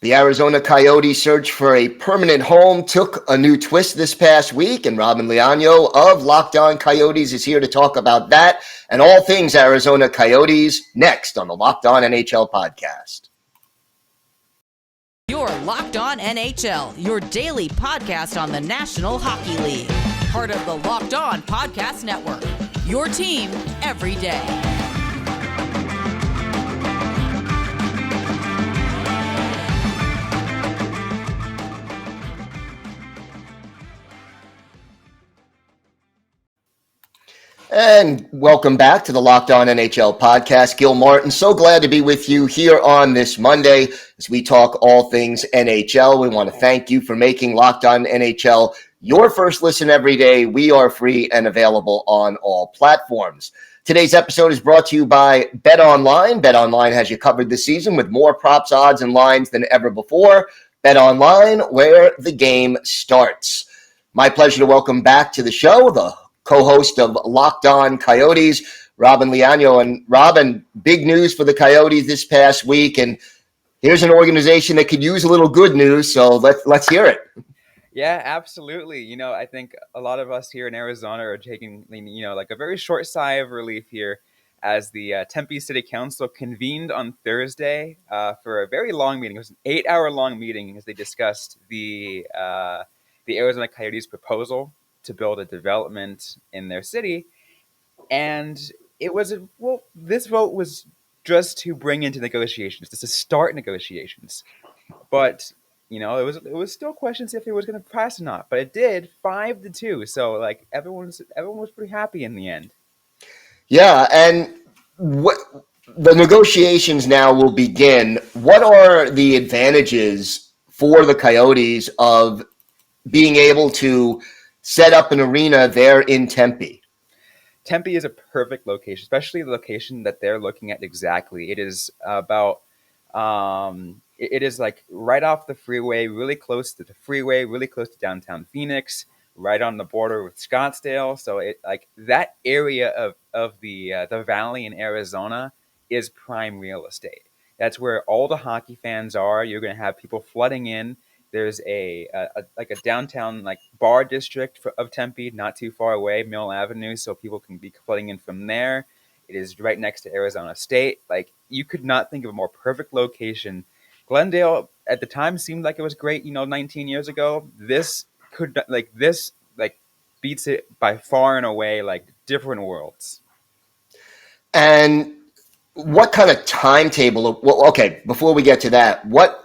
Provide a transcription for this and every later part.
The Arizona Coyotes search for a permanent home took a new twist this past week, and Robyn Leano of Locked On Coyotes is here to talk about that and all things Arizona Coyotes next on the Locked On NHL podcast. You're Locked On NHL, your daily podcast on the National Hockey League. Part of the Locked On Podcast Network, your team every day. And welcome back to the Locked On NHL podcast. Gil Martin, so glad to be with you here on this Monday as we talk all things NHL. We want to thank you for making Locked On NHL your first listen every day. We are free and available on all platforms. Today's episode is brought to you by BetOnline. BetOnline has you covered this season with more props, odds, and lines than ever before. BetOnline, where the game starts. My pleasure to welcome back to the show the co-host of Locked On Coyotes, Robyn Leano. And Robyn, big news for the Coyotes this past week, and here's an organization that could use a little good news, so let's hear it. Yeah, absolutely. I think a lot of us here in Arizona are taking, like a very short sigh of relief here as the Tempe City Council convened on Thursday for a very long meeting. It was an 8-hour long meeting as they discussed the Arizona Coyotes proposal to build a development in their city. And this vote was just to bring into negotiations, just to start negotiations. But, it was still questions if it was going to pass or not. But it did 5-2. So, everyone was pretty happy in the end. Yeah, and the negotiations now will begin. What are the advantages for the Coyotes of being able to set up an arena there in Tempe? Tempe is a perfect location, especially the location that they're looking at exactly. It is about, it is like right off the freeway, really close to the freeway, really close to downtown Phoenix, right on the border with Scottsdale. So that area of the valley in Arizona is prime real estate. That's where all the hockey fans are. You're going to have people flooding in. There's a downtown bar district of Tempe, not too far away, Mill Avenue, so people can be flooding in from there. It is right next to Arizona State. You could not think of a more perfect location. Glendale at the time seemed like it was great, 19 years ago. This beats it by far and away, different worlds. And what kind of timetable? Well, okay, before we get to that, what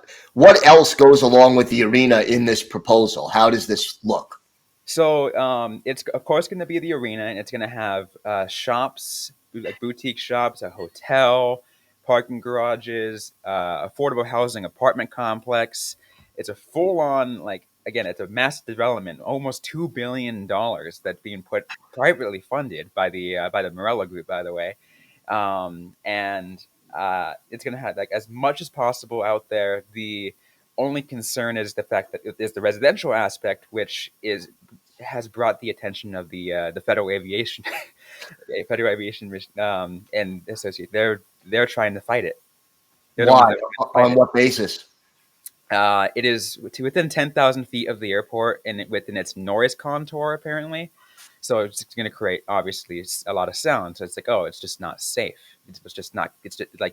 else goes along with the arena in this proposal? How does this look? So it's, of course, going to be the arena, and it's going to have shops, like boutique shops, a hotel, parking garages, affordable housing apartment complex. It's a full-on, again, it's a massive development, almost $2 billion that's being privately funded by the Morello Group, by the way. And it's going to have as much as possible out there. The only concern is the fact that there's the residential aspect, which has brought the attention of the Federal Aviation, and associate. They're trying to fight it. Why? On what basis? It is within 10,000 feet of the airport and within its noise contour, apparently. So it's going to create, obviously, a lot of sound. So it's it's just not safe. It's just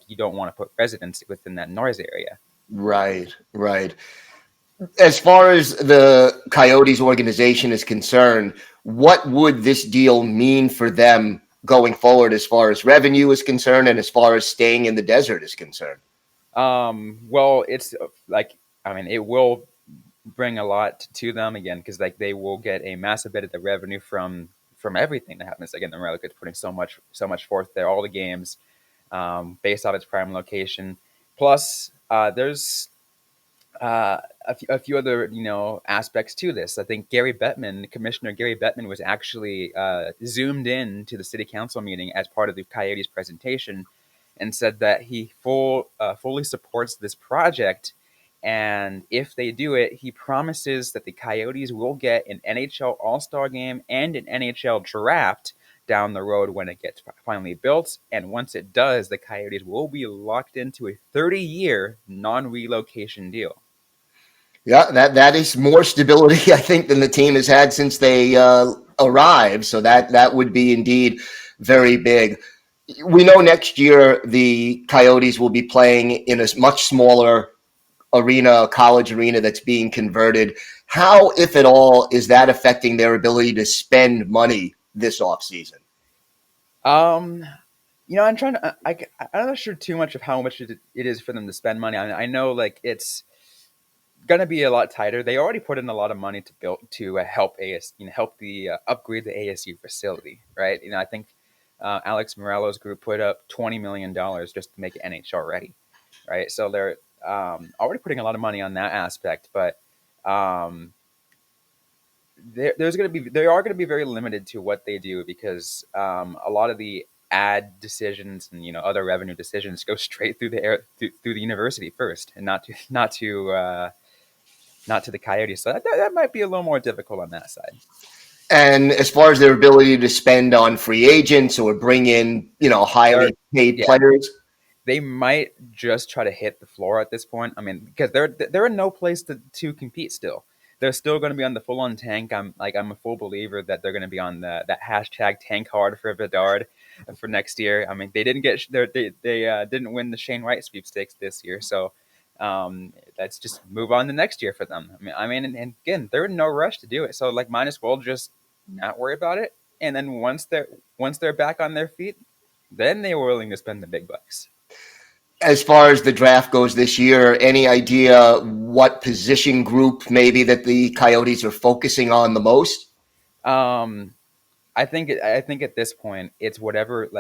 you don't want to put residents within that noise area. Right. As far as the Coyotes organization is concerned, what would this deal mean for them going forward as far as revenue is concerned and as far as staying in the desert is concerned? Well, it's it will bring a lot to them again, because they will get a massive bit of the revenue from everything that happens. Again, the Morello Group's putting so much forth there, all the games, based on its prime location. Plus, there's a few other aspects to this. I think Commissioner Gary Bettman was actually zoomed in to the city council meeting as part of the Coyotes presentation, and said that he fully supports this project. And if they do it, he promises that the Coyotes will get an NHL All-Star game and an NHL draft down the road when it gets finally built. And once it does, the Coyotes will be locked into a 30-year non-relocation deal. Yeah, that is more stability, I think, than the team has had since they arrived. So that would be indeed very big. We know next year the Coyotes will be playing in a much smaller arena, a college arena that's being converted. How, if at all, is that affecting their ability to spend money this offseason? I'm trying to. I'm not sure too much of how much it is for them to spend money. I know like it's gonna be a lot tighter. They already put in a lot of money to build to help help the upgrade the ASU facility, right? I think Alex Morello's group put up $20 million just to make it NHL ready, right? So they're already putting a lot of money on that aspect, but um, they are going to be very limited to what they do because a lot of the ad decisions and other revenue decisions go straight through through the university first, and not to the Coyotes. So that might be a little more difficult on that side. And as far as their ability to spend on free agents or bring in, highly paid players, they might just try to hit the floor at this point. I mean, because they're in no place to compete still. They're still going to be on the full-on tank. I'm a full believer that they're going to be on that hashtag tank hard for Bedard for next year. I mean, they didn't didn't win the Shane Wright sweepstakes this year, so let's just move on to next year for them. And again, they're in no rush to do it, so might as well just not worry about it. And then once they're back on their feet, then they were willing to spend the big bucks. As far as the draft goes this year, any idea what position group maybe that the Coyotes are focusing on the most? I think at this point it's whatever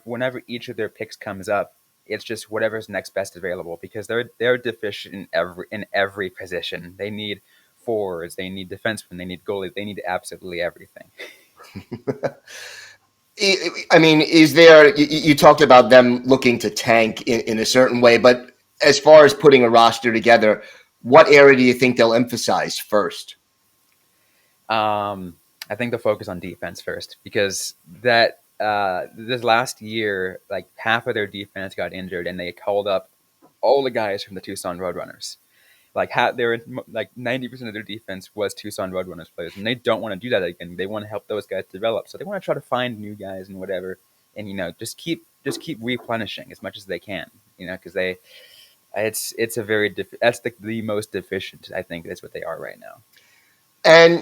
whenever each of their picks comes up, it's just whatever's next best available because they're deficient in every position. They need forwards, they need defensemen, they need goalies, they need absolutely everything. I mean, is there, you talked about them looking to tank in a certain way, but as far as putting a roster together, what area do you think they'll emphasize first? I think they'll focus on defense first because this last year, half of their defense got injured and they called up all the guys from the Tucson Roadrunners. They're 90% of their defense was Tucson Roadrunners players, and they don't want to do that again. They want to help those guys develop, so they want to try to find new guys and whatever, and just keep replenishing as much as they can, because it's a very that's the most deficient. I think that's what they are right now. And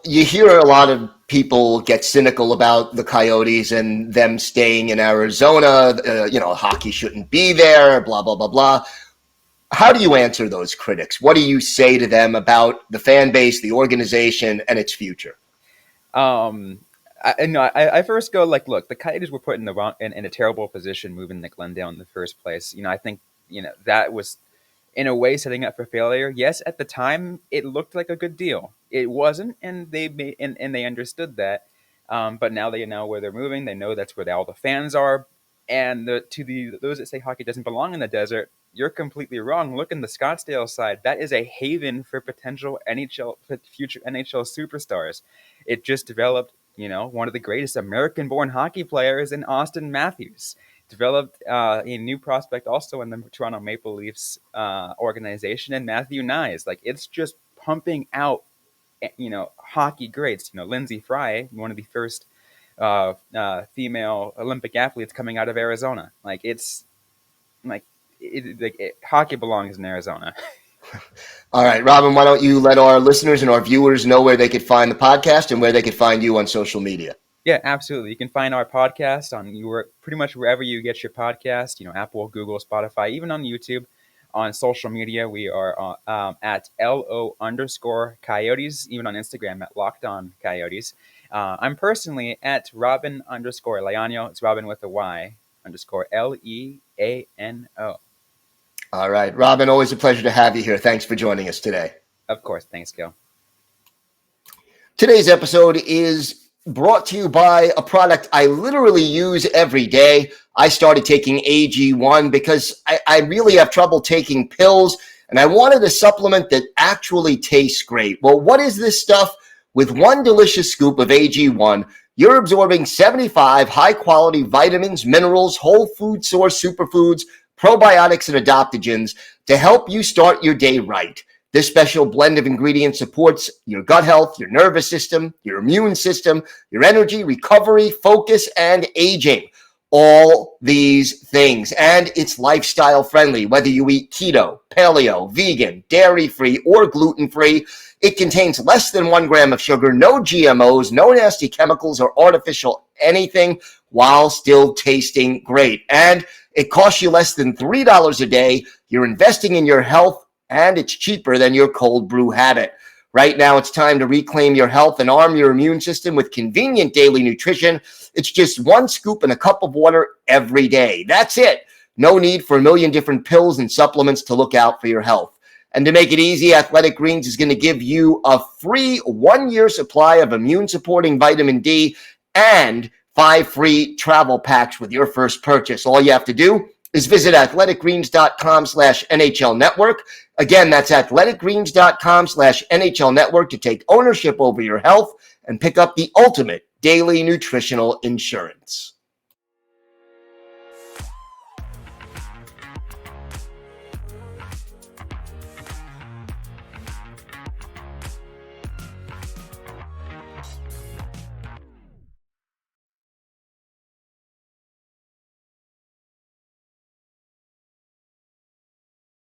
you hear a lot of people get cynical about the Coyotes and them staying in Arizona. Hockey shouldn't be there. Blah blah blah blah. How do you answer those critics? What do you say to them about the fan base, the organization, and its future? I first go look, the Coyotes were put in a terrible position moving to Glendale in the first place. I think that was in a way setting up for failure. Yes, at the time it looked like a good deal. It wasn't, and they understood that. But now they know where they're moving. They know that's where all the fans are. And those that say hockey doesn't belong in the desert, you're completely wrong. Look in the Scottsdale side. That is a haven for potential future NHL superstars. It just developed, one of the greatest American-born hockey players in Austin Matthews. Developed a new prospect also in the Toronto Maple Leafs organization, and Matthew Nyes. It's just pumping out, hockey greats. Lindsey Fry, one of the first female Olympic athletes coming out of Arizona. Hockey belongs in Arizona. All right, Robyn, why don't you let our listeners and our viewers know where they could find the podcast and where they could find you on social media? Yeah, absolutely. You can find our podcast on pretty much wherever you get your podcast, Apple, Google, Spotify, even on YouTube. On social media, we are at LO_Coyotes, even on Instagram at Locked On Coyotes. I'm personally at Robyn_Leano. It's Robyn with a Y _Leano. All right, Robyn, always a pleasure to have you here. Thanks for joining us today. Of course. Thanks, Gil. Today's episode is brought to you by a product I literally use every day. I started taking AG1 because I really have trouble taking pills, and I wanted a supplement that actually tastes great. Well, what is this stuff? With one delicious scoop of AG1, you're absorbing 75 high-quality vitamins, minerals, whole food source superfoods, probiotics, and adaptogens to help you start your day right. This special blend of ingredients supports your gut health, your nervous system, your immune system, your energy, recovery, focus, and aging. All these things. And it's lifestyle friendly, whether you eat keto, paleo, vegan, dairy-free, or gluten-free. It contains less than 1 gram of sugar, no GMOs, no nasty chemicals or artificial anything, while still tasting great. And it costs you less than $3 a day. You're investing in your health, and it's cheaper than your cold brew habit. Right now, it's time to reclaim your health and arm your immune system with convenient daily nutrition. It's just 1 scoop in a cup of water every day. That's it. No need for a million different pills and supplements to look out for your health. And to make it easy, Athletic Greens is going to give you a free 1-year supply of immune-supporting vitamin D and 5 free travel packs with your first purchase. All you have to do is visit athleticgreens.com/NHL Network. Again, that's athleticgreens.com/NHL Network to take ownership over your health and pick up the ultimate daily nutritional insurance.